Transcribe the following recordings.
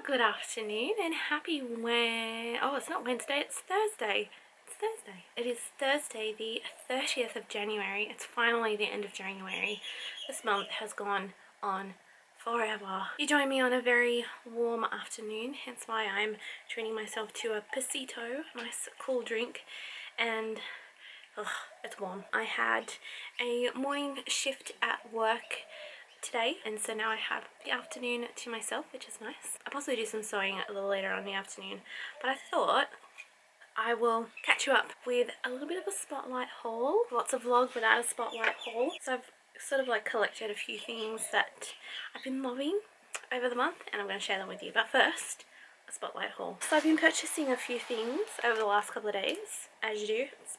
Good afternoon and happy oh, it's not Wednesday, it's Thursday. It's Thursday. It is Thursday the 30th of January. It's finally the end of January. This month has gone on forever. You join me on a very warm afternoon, hence why I'm treating myself to a pasito, nice cool drink, and it's warm. I had a morning shift at work today, and so now I have the afternoon to myself, which is nice. I'll possibly do some sewing a little later on in the afternoon, but I thought I will catch you up with a little bit of a spotlight haul. Lots of vlogs without a spotlight haul. So I've sort of like collected a few things that I've been loving over the month, and I'm going to share them with you. But first, a spotlight haul. So I've been purchasing a few things over the last couple of days, as you do. It's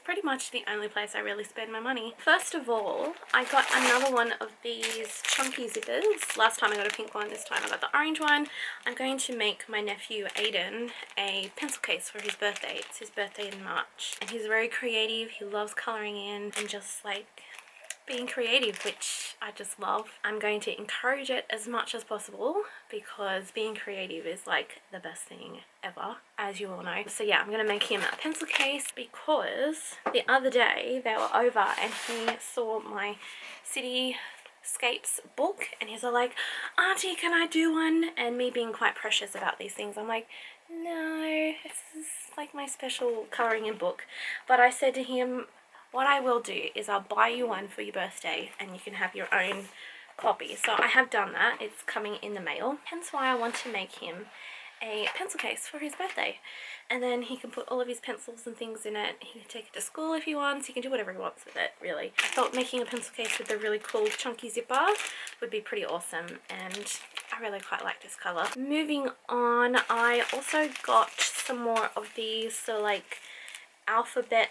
pretty much the only place I really spend my money. First of all, I got another one of these chunky zippers. Last time I got a pink one, this time I got the orange one. I'm going to make my nephew Aiden a pencil case for his birthday. It's his birthday in March, and he's very creative. He loves colouring in and just like being creative, which I just love. I'm going to encourage it as much as possible because being creative is like the best thing ever, as you all know. So yeah, I'm gonna make him a pencil case because the other day they were over and he saw my cityscapes book and he's all like, "Auntie, can I do one?" And me being quite precious about these things, I'm like, no, this is like my special colouring in book. But I said to him, what I will do is I'll buy you one for your birthday and you can have your own copy. So I have done that. It's coming in the mail. Hence why I want to make him a pencil case for his birthday. And then he can put all of his pencils and things in it. He can take it to school if he wants. He can do whatever he wants with it, really. I thought making a pencil case with a really cool chunky zipper would be pretty awesome. And I really quite like this colour. Moving on, I also got some more of these, so like alphabet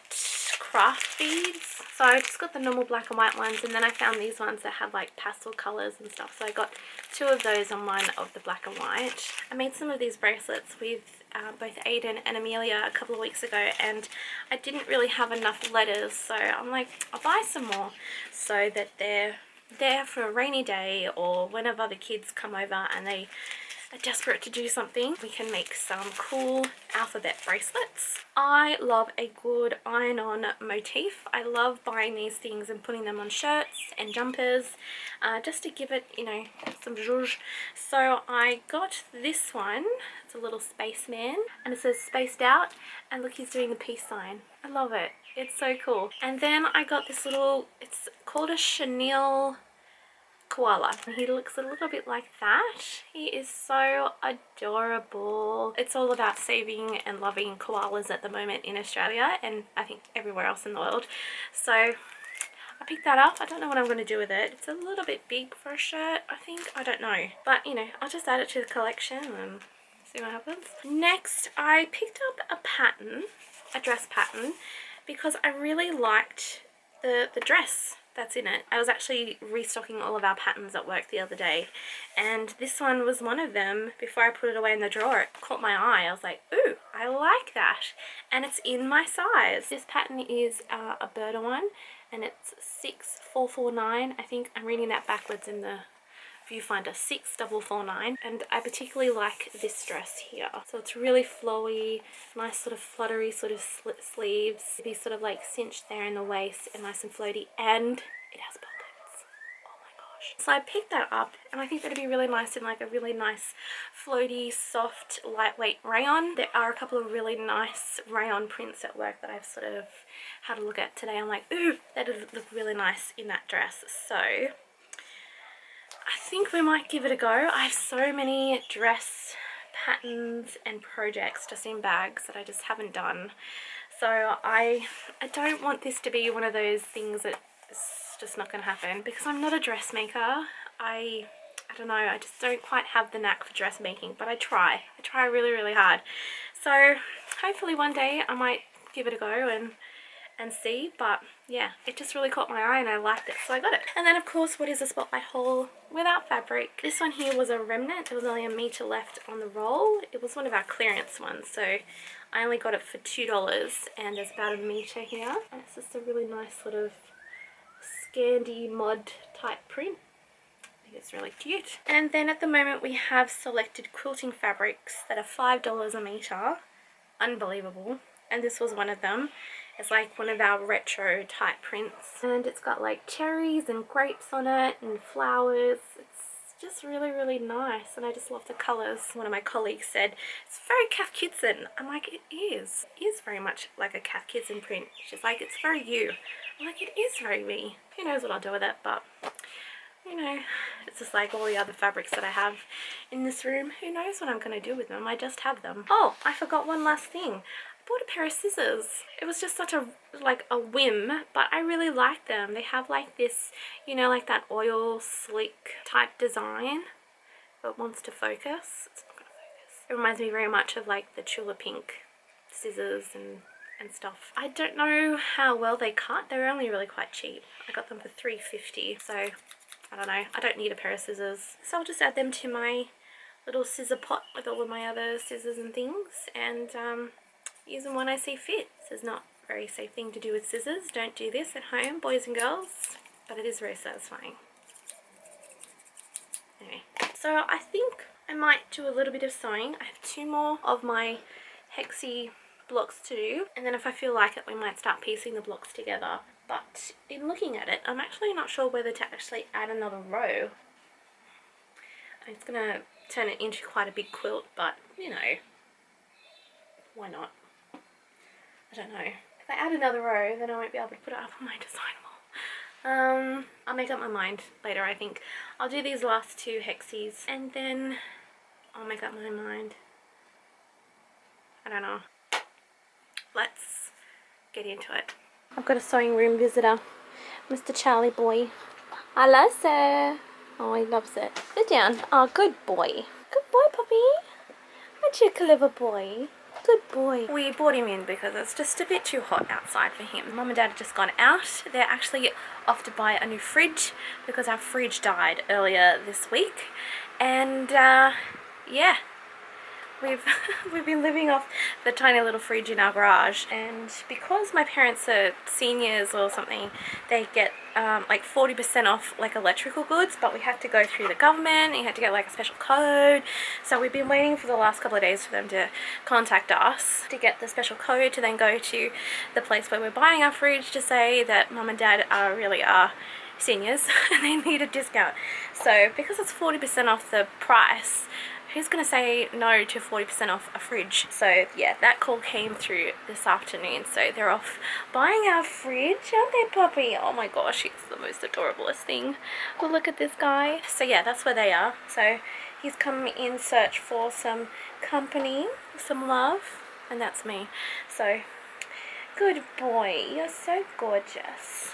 craft beads. So I just got the normal black and white ones, and then I found these ones that had like pastel colours and stuff, so I got two of those and one of the black and white. I made some of these bracelets with both Aiden and Amelia a couple of weeks ago, and I didn't really have enough letters, so I'm like, I'll buy some more so that they're there for a rainy day or whenever the kids come over and they are desperate to do something. We can make some cool alphabet bracelets. I love a good iron-on motif. I love buying these things and putting them on shirts and jumpers just to give it, you know, some zhuzh. So I got this one. It's a little spaceman and it says spaced out, and look, he's doing the peace sign. I love it. It's so cool. And then I got this little, it's called a chenille koala. He looks a little bit like that. He is so adorable. It's all about saving and loving koalas at the moment in Australia, and I think everywhere else in the world. So I picked that up. I don't know what I'm going to do with it. It's a little bit big for a shirt, I think. I don't know. But, you know, I'll just add it to the collection and see what happens. Next, I picked up a pattern, a dress pattern, because I really liked the dress that's in it. I was actually restocking all of our patterns at work the other day, and this one was one of them. Before I put it away in the drawer, it caught my eye. I was like, ooh, I like that, and it's in my size. This pattern is a Burda one, and it's 6449. I think I'm reading that backwards in the viewfinder, 6449, and I particularly like this dress here. So it's really flowy, nice sort of fluttery sort of slit sleeves, these sort of like cinched there in the waist and nice and floaty, and it has pockets. Oh my gosh. So I picked that up, and I think that'd be really nice in like a really nice floaty, soft, lightweight rayon. There are a couple of really nice rayon prints at work that I've sort of had a look at today. I'm like, ooh, that'd look really nice in that dress. So I think we might give it a go. I have so many dress patterns and projects just in bags that I just haven't done. So I don't want this to be one of those things that is just not going to happen, because I'm not a dressmaker. I don't know, I just don't quite have the knack for dressmaking, but I try really, really hard. So hopefully one day I might give it a go and see, but yeah, it just really caught my eye and I liked it, so I got it. And then of course, what is a spotlight haul without fabric? This one here was a remnant. There was only a meter left on the roll. It was one of our clearance ones, so I only got it for $2, and there's about a meter here, and it's just a really nice sort of Scandi mod type print. It's really cute. And then at the moment we have selected quilting fabrics that are $5 a metre. Unbelievable. And this was one of them. It's like one of our retro type prints. And it's got like cherries and grapes on it and flowers. It's just really, really nice. And I just love the colours. One of my colleagues said, it's very Cath Kidston. I'm like, it is. It is very much like a Cath Kidston print. She's like, it's very you. I'm like, it is very me. Who knows what I'll do with it, but you know, it's just like all the other fabrics that I have in this room. Who knows what I'm going to do with them? I just have them. Oh, I forgot one last thing. I bought a pair of scissors. It was just such a, like a whim, but I really like them. They have like this, you know, like that oil slick type design, but wants to focus. It's not going to focus. It reminds me very much of like the Chula Pink scissors and stuff. I don't know how well they cut. They're only really quite cheap. I got them for $3.50, so I don't know. I don't need a pair of scissors. So I'll just add them to my little scissor pot with all of my other scissors and things, and use them when I see fit. This is not a very safe thing to do with scissors. Don't do this at home, boys and girls, but it is very satisfying. Anyway, so I think I might do a little bit of sewing. I have 2 more of my hexie blocks to do, and then if I feel like it we might start piecing the blocks together. But in looking at it, I'm actually not sure whether to actually add another row. It's gonna turn it into quite a big quilt, but you know, why not? I don't know. If I add another row, then I won't be able to put it up on my design wall. I'll make up my mind later. I think I'll do these last 2 hexies and then I'll make up my mind. I don't know. Let's get into it. I've got a sewing room visitor, Mr. Charlie boy. Hello, sir. Oh, he loves it. Sit down. Oh, good boy. Good boy, puppy. Aren't you a clever boy? Good boy. We brought him in because it's just a bit too hot outside for him. Mum and Dad have just gone out. They're actually off to buy a new fridge because our fridge died earlier this week. And yeah. We've been living off the tiny little fridge in our garage, and because my parents are seniors or something, they get like 40% off like electrical goods, but we have to go through the government and you have to get like a special code. So we've been waiting for the last couple of days for them to contact us to get the special code to then go to the place where we're buying our fridge to say that Mum and Dad really are seniors and they need a discount. So because it's 40% off the price, who's going to say no to 40% off a fridge? So yeah, that call came through this afternoon. So they're off buying our fridge, aren't they, puppy? Oh my gosh, he's the most adorablest thing. Well, look at this guy. So yeah, that's where they are. So he's come in search for some company, some love, and that's me. So good boy, you're so gorgeous.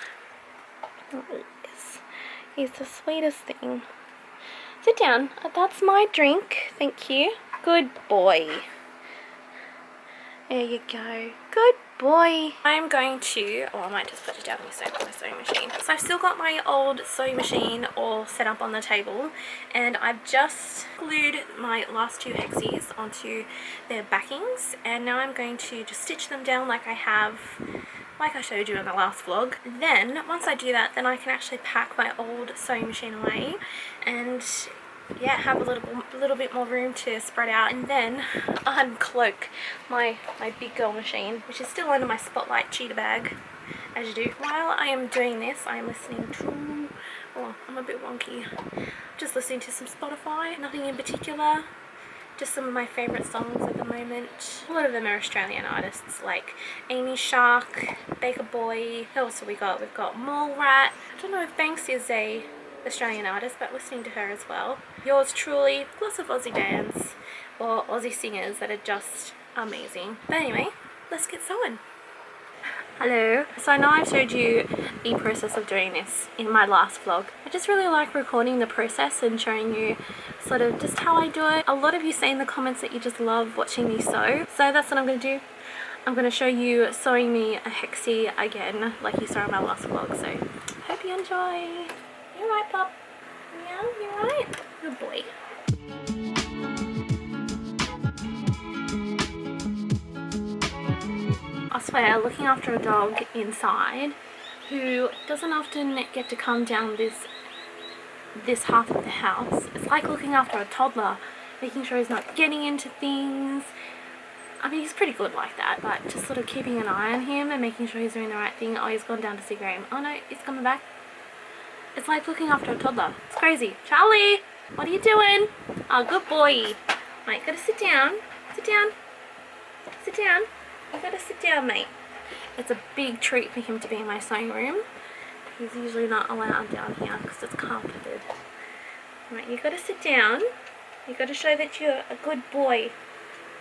He's the sweetest thing. Sit down. That's my drink. Thank you. Good boy. There you go. Good boy. I'm going to, oh, I might just put it down on my sewing machine. So I've still got my old sewing machine all set up on the table, and I've just glued my last 2 hexies onto their backings, and now I'm going to just stitch them down like I have, like I showed you in the last vlog. Then once I do that, then I can actually pack my old sewing machine away and yeah, have a little bit more room to spread out, and then uncloak my big girl machine, which is still under my Spotlight cheetah bag, as you do. While I am doing this, I am listening to, oh, I'm a bit wonky, just listening to some Spotify, nothing in particular. Just some of my favourite songs at the moment. A lot of them are Australian artists like Amy Shark, Baker Boy. Who else have we got? We've got Mole Rat. I don't know if Banks is a Australian artist, but listening to her as well. Yours truly, lots of Aussie bands or Aussie singers that are just amazing. But anyway, let's get sewing. Hello. So I know I've showed you the process of doing this in my last vlog. I just really like recording the process and showing you sort of just how I do it. A lot of you say in the comments that you just love watching me sew. So that's what I'm going to do. I'm going to show you sewing me a hexie again like you saw in my last vlog. So hope you enjoy. You right, pup? Yeah, you right? Good boy. I swear, looking after a dog inside who doesn't often get to come down this this half of the house. It's like looking after a toddler, making sure he's not getting into things. I mean, he's pretty good like that, but just sort of keeping an eye on him and making sure he's doing the right thing. Oh, he's gone down to see Graham. Oh no, he's coming back. It's like looking after a toddler. It's crazy. Charlie, what are you doing? Oh, good boy. Mate, gotta sit down. Sit down. Sit down. You gotta sit down, mate. It's a big treat for him to be in my sewing room. He's usually not allowed down here because it's carpeted. Right, you gotta sit down. You gotta show that you're a good boy.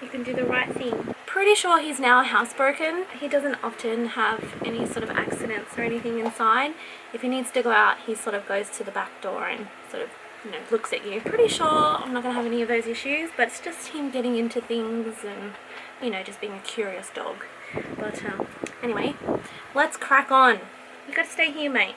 You can do the right thing. Pretty sure he's now housebroken. He doesn't often have any sort of accidents or anything inside. If he needs to go out, he sort of goes to the back door and sort of, you know, looks at you. Pretty sure I'm not gonna have any of those issues, but it's just him getting into things and, you know, just being a curious dog. But anyway, let's crack on. You gotta stay here, mate.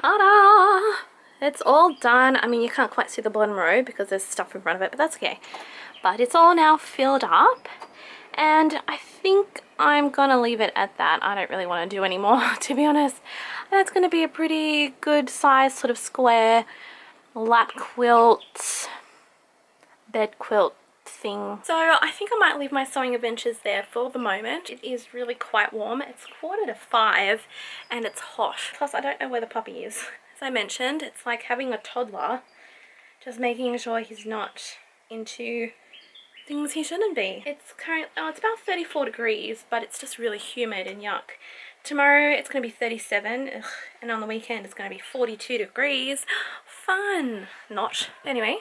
Ta-da! It's all done. I mean, you can't quite see the bottom row because there's stuff in front of it, but that's okay. But it's all now filled up, and I think I'm gonna leave it at that. I don't really want to do any more, to be honest. That's gonna be a pretty good size sort of square lap quilt, bed quilt thing. So I think I might leave my sewing adventures there for the moment. It is really quite warm. It's 4:45 and it's hot. Plus I don't know where the puppy is. As I mentioned, it's like having a toddler, just making sure he's not into things he shouldn't be. It's it's about 34 degrees, but it's just really humid and yuck. Tomorrow it's going to be 37, ugh, and on the weekend it's going to be 42 degrees. Fun! Not. Anyway,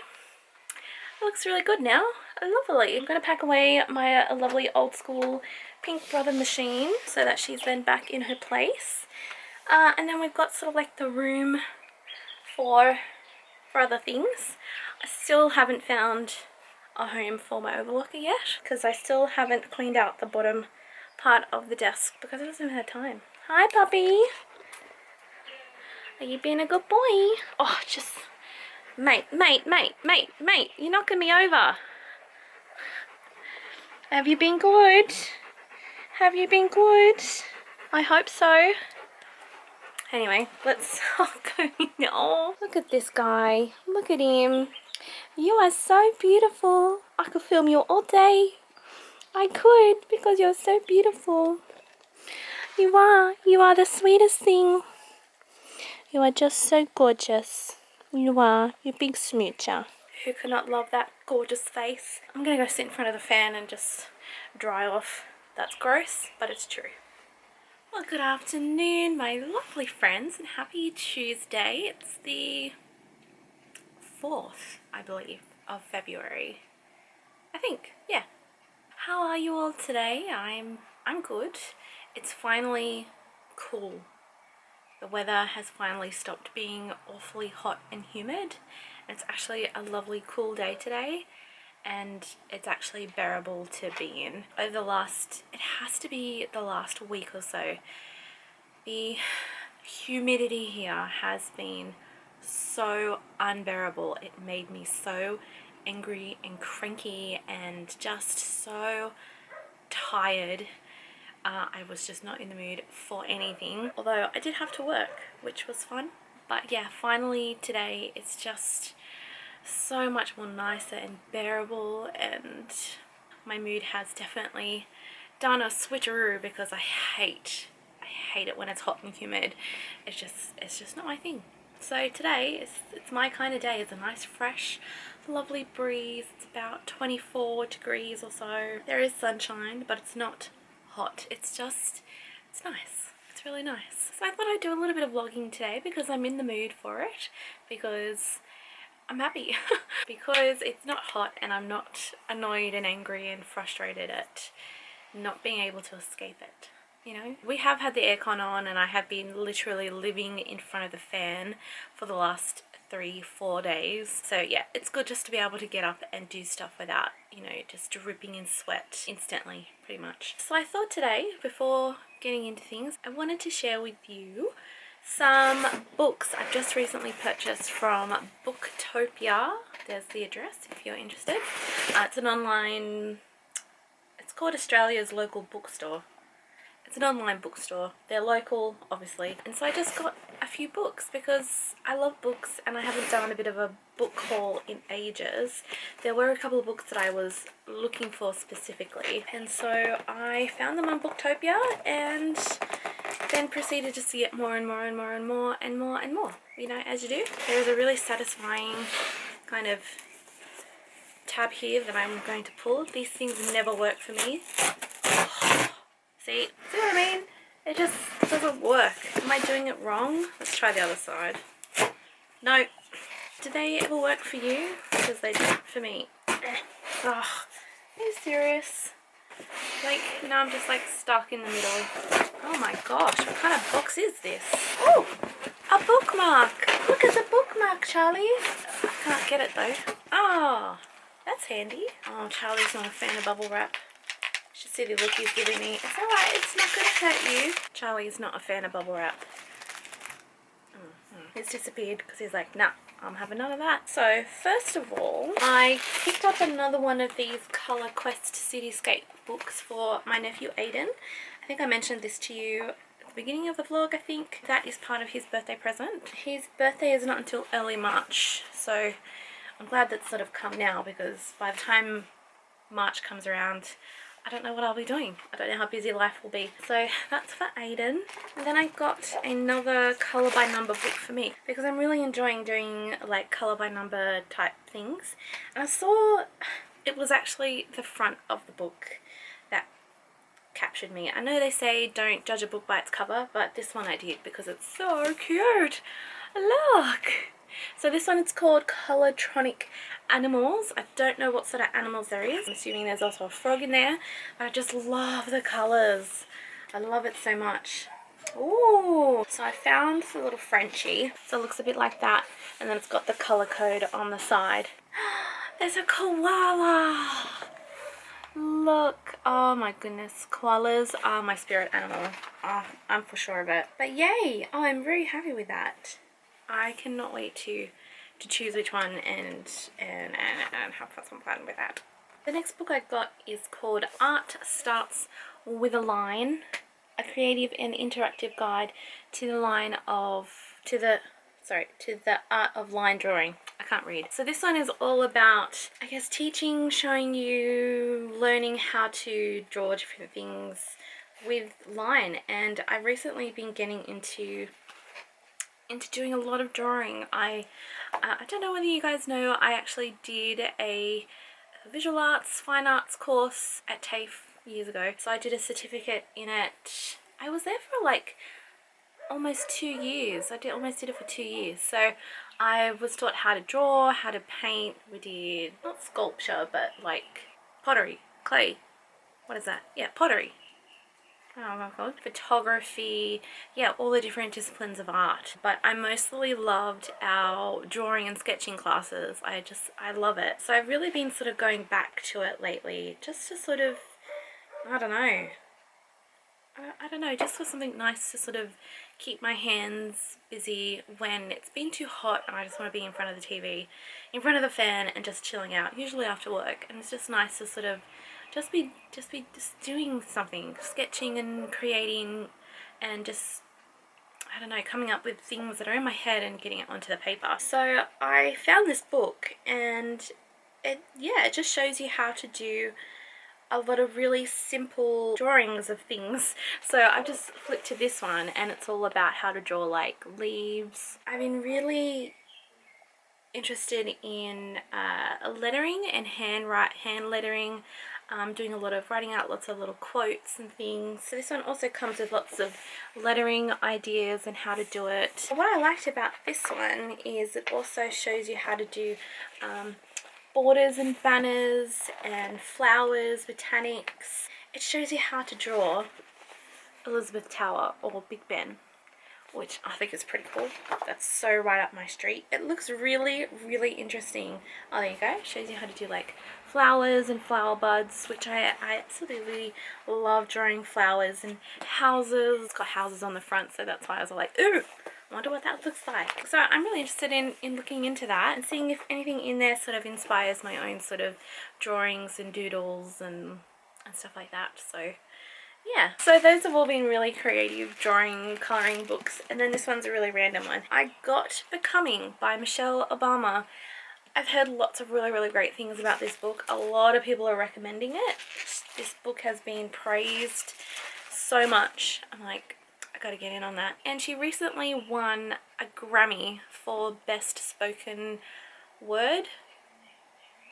it looks really good now. Lovely. I'm going to pack away my lovely old school Pink Brother machine so that she's then back in her place. And then we've got sort of like the room for other things. I still haven't found a home for my overlocker yet because I still haven't cleaned out the bottom part of the desk because I just haven't had time. Hi puppy! Are you being a good boy? Oh, just... Mate, you're knocking me over. Have you been good? Have you been good? I hope so. Anyway, let's go. Oh, look at this guy. Look at him. You are so beautiful. I could film you all day. I could because you're so beautiful. You are. You are the sweetest thing. You are just so gorgeous. You are. You big smoocher. Who cannot love that gorgeous face? I'm going to go sit in front of the fan and just dry off. That's gross, but it's true. Well, good afternoon, my lovely friends, and happy Tuesday. It's the 4th, I believe, of February. I think, yeah. How are you all today? I'm good. It's finally cool. The weather has finally stopped being awfully hot and humid. It's actually a lovely cool day today, and it's actually bearable to be in. Over the last, it has to be the last week or so, the humidity here has been so unbearable. It made me so angry and cranky and just so tired. I was just not in the mood for anything, although I did have to work, which was fun. But yeah, finally today it's just so much more nicer and bearable, and my mood has definitely done a switcheroo because I hate it when it's hot and humid. It's just not my thing. So today it's my kind of day. It's a nice fresh lovely breeze. It's about 24 degrees or so. There is sunshine, but it's not hot. It's nice. It's really nice. So I thought I'd do a little bit of vlogging today because I'm in the mood for it, because I'm happy because it's not hot and I'm not annoyed and angry and frustrated at not being able to escape it. You know, we have had the aircon on and I have been literally living in front of the fan for the last 3-4 days. So yeah, it's good just to be able to get up and do stuff without, you know, just dripping in sweat instantly, pretty much. So I thought today, before getting into things, I wanted to share with you some books I've just recently purchased from Booktopia. There's the address if you're interested. It's an online, it's called Australia's local bookstore. It's an online bookstore. They're local, obviously. And so I just got a few books because I love books and I haven't done a bit of a book haul in ages. There were a couple of books that I was looking for specifically. And so I found them on Booktopia and then proceeded to see it more and more and more and more and more and more. You know, as you do. There is a really satisfying kind of tab here that I'm going to pull. These things never work for me. See what I mean? It just doesn't work. Am I doing it wrong? Let's try the other side. No. Do they ever work for you? Because they don't for me. Oh, are you serious? Like, now I'm just like stuck in the middle. Oh my gosh, what kind of box is this? Oh, a bookmark. Look, it's a bookmark, Charlie. I can't get it though. Oh, that's handy. Oh, Charlie's not a fan of bubble wrap. Should see the look he's giving me. It's alright, it's not going to hurt you. Charlie is not a fan of bubble wrap. It's disappeared because he's like, nah, I'm having none of that. So, first of all, I picked up another one of these Colour Quest Cityscape books for my nephew Aiden. I think I mentioned this to you at the beginning of the vlog, I think. That is part of his birthday present. His birthday is not until early March, so I'm glad that's sort of come now because by the time March comes around, I don't know what I'll be doing. I don't know how busy life will be. So that's for Aiden. And then I got another colour by number book for me because I'm really enjoying doing like colour by number type things. And I saw it was actually the front of the book that captured me. I know they say don't judge a book by its cover, but this one I did because it's so cute. Look! So this one, it's called Colourtronic Animals. I don't know what sort of animals there is. I'm assuming there's also a frog in there. But I just love the colours. I love it so much. Ooh! So I found the little Frenchie. So it looks a bit like that. And then it's got the colour code on the side. There's a koala! Look! Oh my goodness. Koalas are my spirit animal. Oh, I'm for sure of it. But yay! Oh, I'm very happy with that. I cannot wait to choose which one and have some fun with that. The next book I got is called Art Starts with a Line, a creative and interactive guide to the art of line drawing. I can't read. So this one is all about, I guess, teaching, showing you, learning how to draw different things with line. And I've recently been getting into doing a lot of drawing. I don't know whether you guys know, I actually did a visual arts, fine arts course at TAFE years ago. So I did a certificate in it. I was there for like almost 2 years. I almost did it for 2 years. So I was taught how to draw, how to paint. We did, not sculpture, but like pottery, clay. What is that? Yeah, pottery. Photography, yeah, all the different disciplines of art. But I mostly loved our drawing and sketching classes. I love it. So I've really been sort of going back to it lately, just to sort of, I don't know, just for something nice to sort of keep my hands busy when it's been too hot and I just want to be in front of the TV, in front of the fan and just chilling out, usually after work. And it's just nice to sort of just be doing something, sketching and creating and just, I don't know, coming up with things that are in my head and getting it onto the paper. So I found this book and it just shows you how to do a lot of really simple drawings of things. So I've just flipped to this one and it's all about how to draw like leaves. I've been really interested in lettering and hand lettering. Doing a lot of writing out lots of little quotes and things. So this one also comes with lots of lettering ideas and how to do it. What I liked about this one is it also shows you how to do borders and banners and flowers, botanics. It shows you how to draw Elizabeth Tower or Big Ben which I think is pretty cool. That's so right up my street. It looks really, really interesting. Oh, there you go. Shows you how to do like flowers and flower buds, which I absolutely love drawing flowers and houses. It's got houses on the front, so that's why I was like, ooh, I wonder what that looks like. So I'm really interested in looking into that and seeing if anything in there sort of inspires my own sort of drawings and doodles and stuff like that. So yeah, so those have all been really creative drawing, colouring books, and then this one's a really random one. I got Becoming by Michelle Obama. I've heard lots of really, really great things about this book. A lot of people are recommending it. This book has been praised so much. I'm like, I gotta get in on that. And she recently won a Grammy for Best Spoken Word,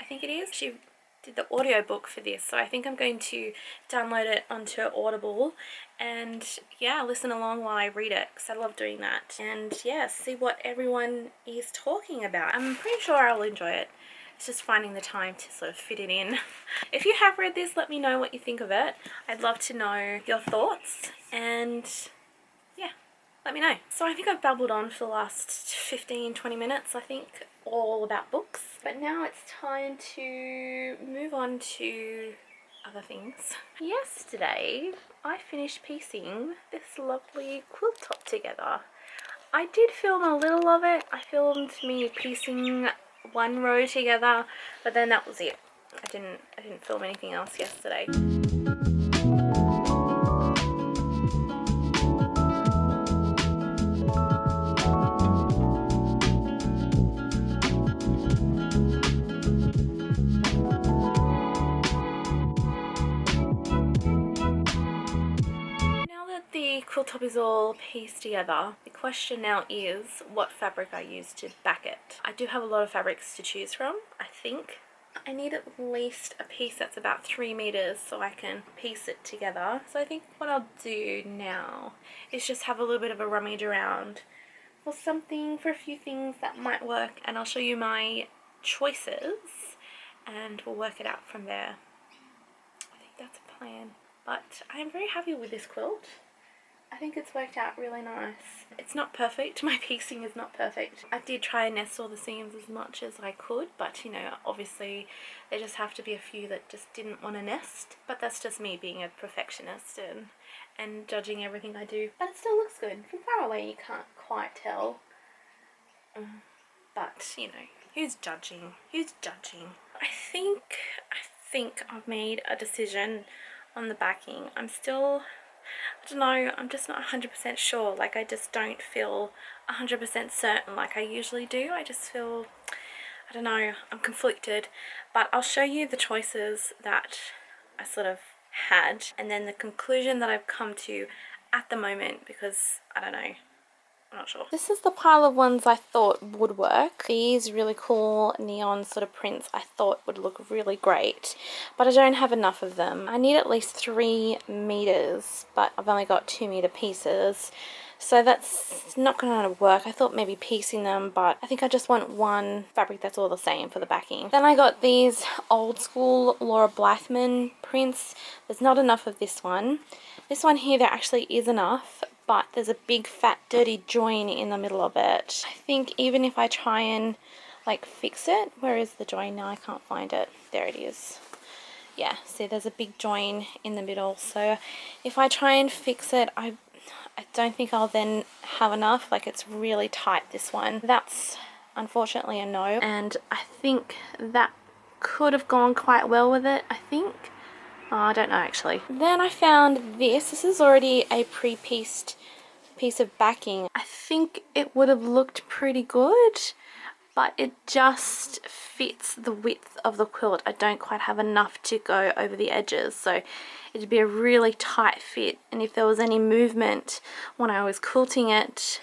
I think it is. She did the audiobook for this, so I think I'm going to download it onto Audible and yeah, listen along while I read it, because I love doing that, and yeah, see what everyone is talking about. I'm pretty sure I'll enjoy it. It's just finding the time to sort of fit it in. If you have read this, let me know what you think of it. I'd love to know your thoughts, and yeah, let me know. So I think I've babbled on for the last 15-20 minutes, I think, all about books. But now it's time to move on to other things. Yesterday, I finished piecing this lovely quilt top together. I did film a little of it. I filmed me piecing one row together, but then that was it. I didn't film anything else yesterday. The quilt top is all pieced together. The question now is what fabric I use to back it. I do have a lot of fabrics to choose from. I think I need at least a piece that's about 3 meters so I can piece it together. So I think what I'll do now is just have a little bit of a rummage around for a few things that might work, and I'll show you my choices and we'll work it out from there. I think that's a plan. But I'm very happy with this quilt. I think it's worked out really nice. It's not perfect. My piecing is not perfect. I did try and nest all the seams as much as I could, but you know, obviously there just have to be a few that just didn't want to nest. But that's just me being a perfectionist and judging everything I do. But it still looks good. From far away you can't quite tell. But, you know, who's judging? Who's judging? I think I've made a decision on the backing. I don't know, I'm just not 100% sure. Like, I just don't feel 100% certain like I usually do. I just feel, I don't know, I'm conflicted. But I'll show you the choices that I sort of had, and then the conclusion that I've come to at the moment, because I don't know, I'm not sure. This is the pile of ones I thought would work. These really cool neon sort of prints I thought would look really great, but I don't have enough of them. I need at least 3 meters, but I've only got 2 meter pieces, so that's not going to work. I thought maybe piecing them, but I think I just want one fabric that's all the same for the backing. Then I got these old school Laura Blythman prints. There's not enough of this one. This one here, there actually is enough, but there's a big fat dirty join in the middle of it. I think even if I try and like fix it, where is the join now? I can't find it. There it is. Yeah, see, there's a big join in the middle, so if I try and fix it, I don't think I'll then have enough. Like, it's really tight, this one. That's unfortunately a no, and I think that could have gone quite well with it, I think. Oh, I don't know actually. Then I found this. This is already a pre-pieced piece of backing. I think it would have looked pretty good, but it just fits the width of the quilt. I don't quite have enough to go over the edges, so it'd be a really tight fit, and if there was any movement when I was quilting it,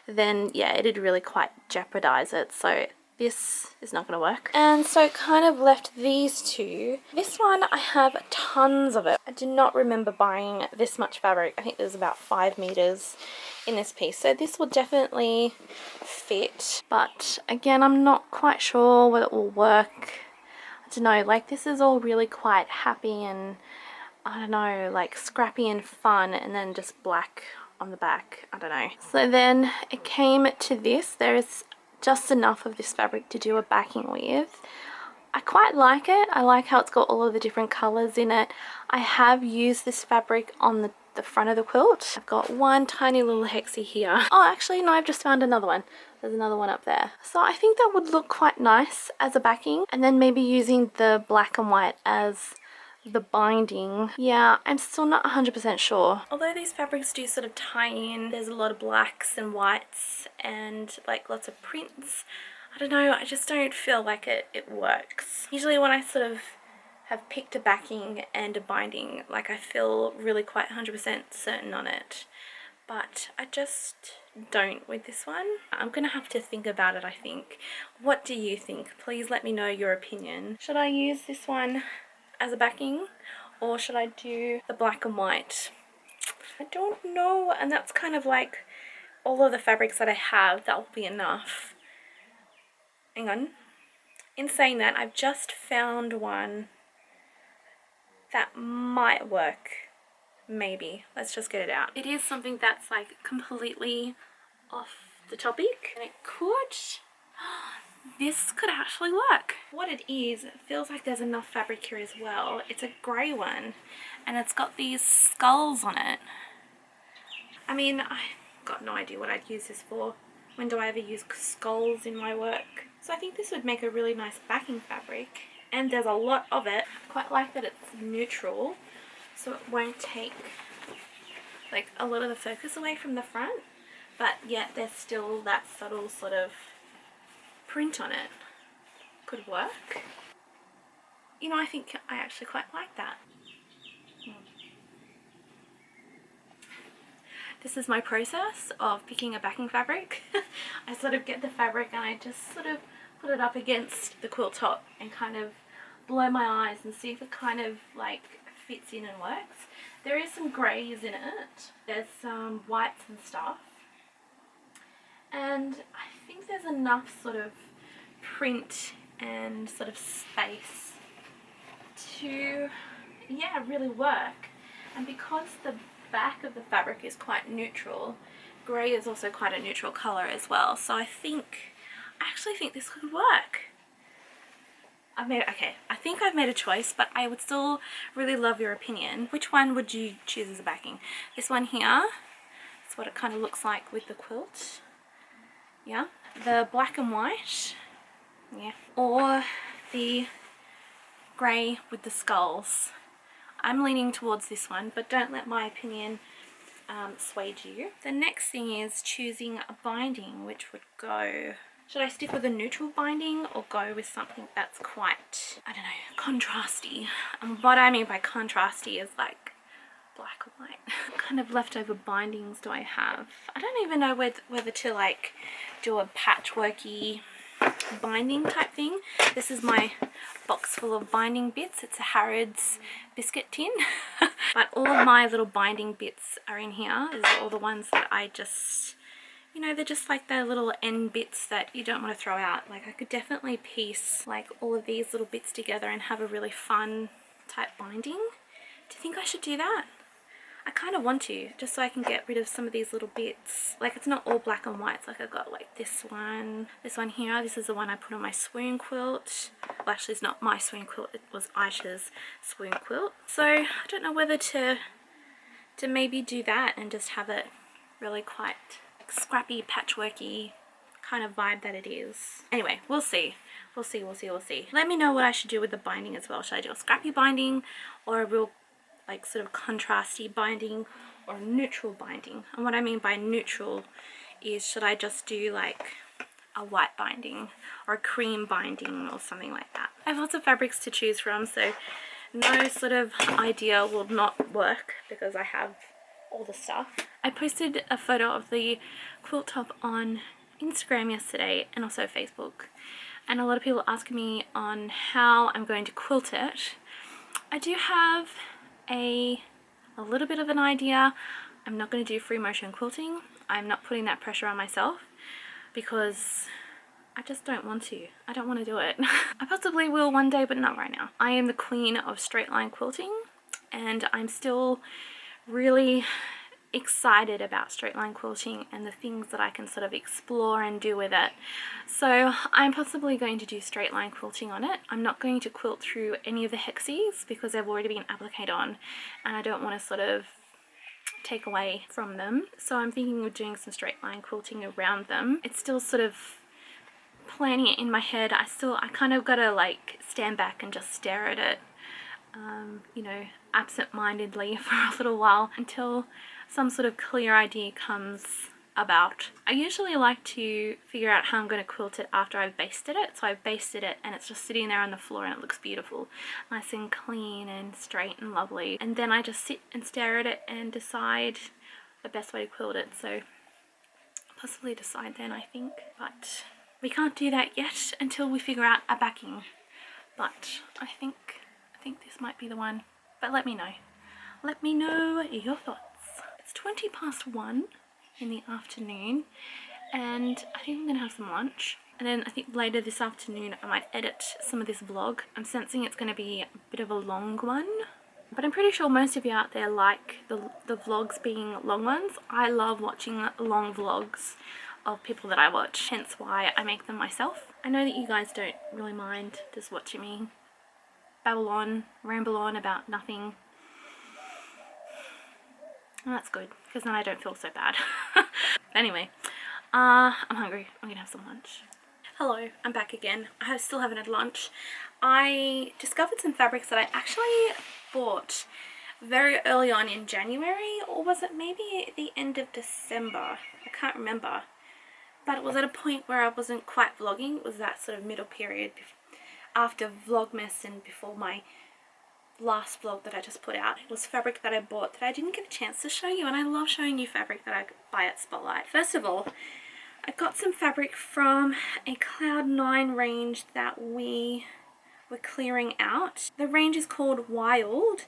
then yeah, it'd really quite jeopardize it. So this is not going to work. And so it kind of left these two. This one, I have tons of it. I do not remember buying this much fabric. I think there's about 5 meters in this piece. So this will definitely fit. But again, I'm not quite sure whether it will work. I don't know, like this is all really quite happy and, I don't know, like scrappy and fun, and then just black on the back. I don't know. So then it came to this. There's just enough of this fabric to do a backing with. I quite like it. I like how it's got all of the different colors in it. I have used this fabric on the front of the quilt. I've got one tiny little hexie here. Oh, actually no, I've just found another one. There's another one up there. So I think that would look quite nice as a backing, and then maybe using the black and white as the binding. Yeah, I'm still not 100% sure. Although these fabrics do sort of tie in, there's a lot of blacks and whites and like lots of prints. I don't know, I just don't feel like it works. Usually when I sort of have picked a backing and a binding, like I feel really quite 100% certain on it. But I just don't with this one. I'm gonna have to think about it, I think. What do you think? Please let me know your opinion. Should I use this one as a backing, or should I do the black and white? I don't know, and that's kind of like all of the fabrics that I have, that will be enough. Hang on. In saying that, I've just found one that might work. Maybe. Let's just get it out. It is something that's like completely off the topic, and it could... This could actually work. What it is, it feels like there's enough fabric here as well. It's a grey one, and it's got these skulls on it. I mean, I've got no idea what I'd use this for. When do I ever use skulls in my work? So I think this would make a really nice backing fabric, and there's a lot of it. I quite like that it's neutral, so it won't take like a lot of the focus away from the front, but yet there's still that subtle sort of print on it. Could work. You know, I think I actually quite like that. This is my process of picking a backing fabric. I sort of get the fabric and I just sort of put it up against the quilt top and kind of blow my eyes and see if it kind of like fits in and works. There is some greys in it. There's some whites and stuff. And I think there's enough sort of print and sort of space to, yeah, really work. And because the back of the fabric is quite neutral, grey is also quite a neutral colour as well, so I actually think this could work. I think I've made a choice, but I would still really love your opinion. Which one would you choose as a backing? This one here, that's what it kind of looks like with the quilt. Yeah, the black and white, yeah, or the grey with the skulls. I'm leaning towards this one, but don't let my opinion sway you. The next thing is choosing a binding, which would go... Should I stick with a neutral binding or go with something that's quite, I don't know, contrasty? And what I mean by contrasty is like black or white. What kind of leftover bindings do I have? I don't even know whether to like do a patchworky binding type thing. This is my box full of binding bits. It's a Harrods biscuit tin. But all of my little binding bits are in here. These are all the ones that I just, you know, they're just like the little end bits that you don't want to throw out. Like I could definitely piece like all of these little bits together and have a really fun type binding. Do you think I should do that? I kind of want to, just so I can get rid of some of these little bits. Like it's not all black and white. Like I've got like this one here. This is the one I put on my swoon quilt. Well, actually it's not my swoon quilt, it was Aisha's swoon quilt. So I don't know whether to maybe do that and just have it really quite scrappy, patchworky kind of vibe that it is. Anyway, we'll see. We'll see. Let me know what I should do with the binding as well. Should I do a scrappy binding or a real like sort of contrasty binding or neutral binding? And what I mean by neutral is, should I just do like a white binding or a cream binding or something like that? I have lots of fabrics to choose from, so no sort of idea will not work because I have all the stuff. I posted a photo of the quilt top on Instagram yesterday and also Facebook, and a lot of people asking me on how I'm going to quilt it. I do have a little bit of an idea. I'm not going to do free motion quilting. I'm not putting that pressure on myself because I just don't want to. I don't want to do it. I possibly will one day, but not right now. I am the queen of straight line quilting, and I'm still really excited about straight line quilting and the things that I can sort of explore and do with it. So I'm possibly going to do straight line quilting on it. I'm not going to quilt through any of the hexes because they've already been appliqued on, and I don't want to sort of take away from them. So I'm thinking of doing some straight line quilting around them. It's still sort of planning it in my head. I kind of gotta like stand back and just stare at it, you know, absent-mindedly for a little while until some sort of clear idea comes about. I usually like to figure out how I'm going to quilt it after I've basted it. So I've basted it and it's just sitting there on the floor and it looks beautiful, nice and clean and straight and lovely, and then I just sit and stare at it and decide the best way to quilt it. So possibly decide then, I think, but we can't do that yet until we figure out a backing. But I think this might be the one. But let me know. Let me know your thoughts. It's 1:20 in the afternoon, and I think I'm gonna have some lunch. And then I think later this afternoon I might edit some of this vlog. I'm sensing it's gonna be a bit of a long one, but I'm pretty sure most of you out there like the vlogs being long ones. I love watching long vlogs of people that I watch, hence why I make them myself. I know that you guys don't really mind just watching me babble on, ramble on about nothing, and that's good because then I don't feel so bad. Anyway, I'm hungry. I'm gonna have some lunch. Hello, I'm back again. I still haven't had lunch. I discovered some fabrics that I actually bought very early on in January, or was it maybe at the end of December? I can't remember. But it was at a point where I wasn't quite vlogging. It was that sort of middle period after Vlogmas and before my last vlog that I just put out. It was fabric that I bought that I didn't get a chance to show you, and I love showing you fabric that I buy at Spotlight. First of all, I got some fabric from a Cloud9 range that we were clearing out. The range is called Wild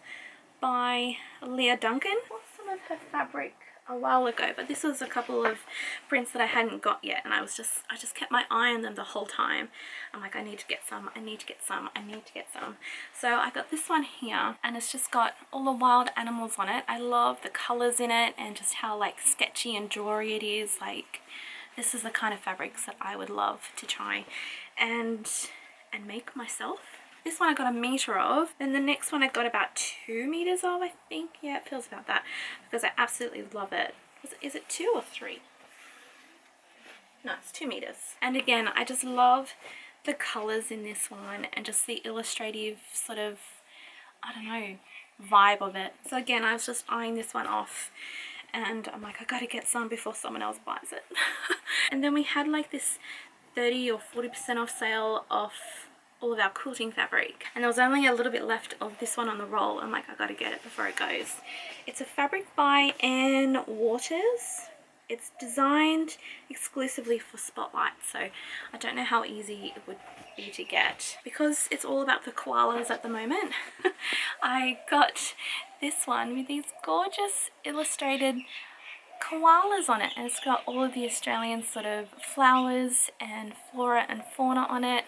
by Leah Duncan. I bought some of her fabric a while ago, but this was a couple of prints that I hadn't got yet, and I just kept my eye on them the whole time. I'm like, I need to get some, I need to get some, I need to get some. So I got this one here, and it's just got all the wild animals on it. I love the colors in it and just how like sketchy and drawy it is. Like, this is the kind of fabrics that I would love to try and make myself. This one I got 1 meter of, and the next one I got about 2 meters of, I think. Yeah, it feels about that because I absolutely love it. Is it 2 or 3? No, it's 2 meters. And again, I just love the colors in this one and just the illustrative sort of, I don't know, vibe of it. So again, I was just eyeing this one off, and I'm like, I gotta get some before someone else buys it. And then we had like this 30 or 40% off sale off all of our quilting fabric, and there was only a little bit left of this one on the roll. I'm like, I gotta get it before it goes. It's a fabric by Anne Waters. It's designed exclusively for Spotlight, so I don't know how easy it would be to get because it's all about the koalas at the moment. I got this one with these gorgeous illustrated koalas on it, and it's got all of the Australian sort of flowers and flora and fauna on it.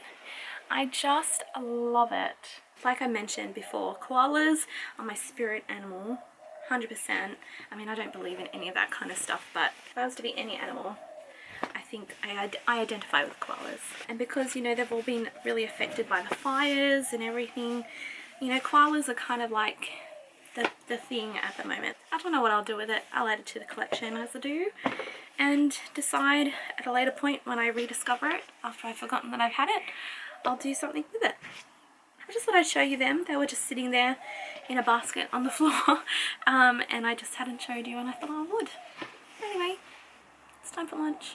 I just love it. Like I mentioned before, koalas are my spirit animal, 100%. I mean, I don't believe in any of that kind of stuff, but if I was to be any animal, I think I identify with koalas. And because, you know, they've all been really affected by the fires and everything, you know, koalas are kind of like the thing at the moment. I don't know what I'll do with it. I'll add it to the collection as I do, and decide at a later point when I rediscover it after I've forgotten that I've had it, I'll do something with it. I just thought I'd show you them. They were just sitting there in a basket on the floor, and I just hadn't showed you, and I thought I would. Anyway, it's time for lunch.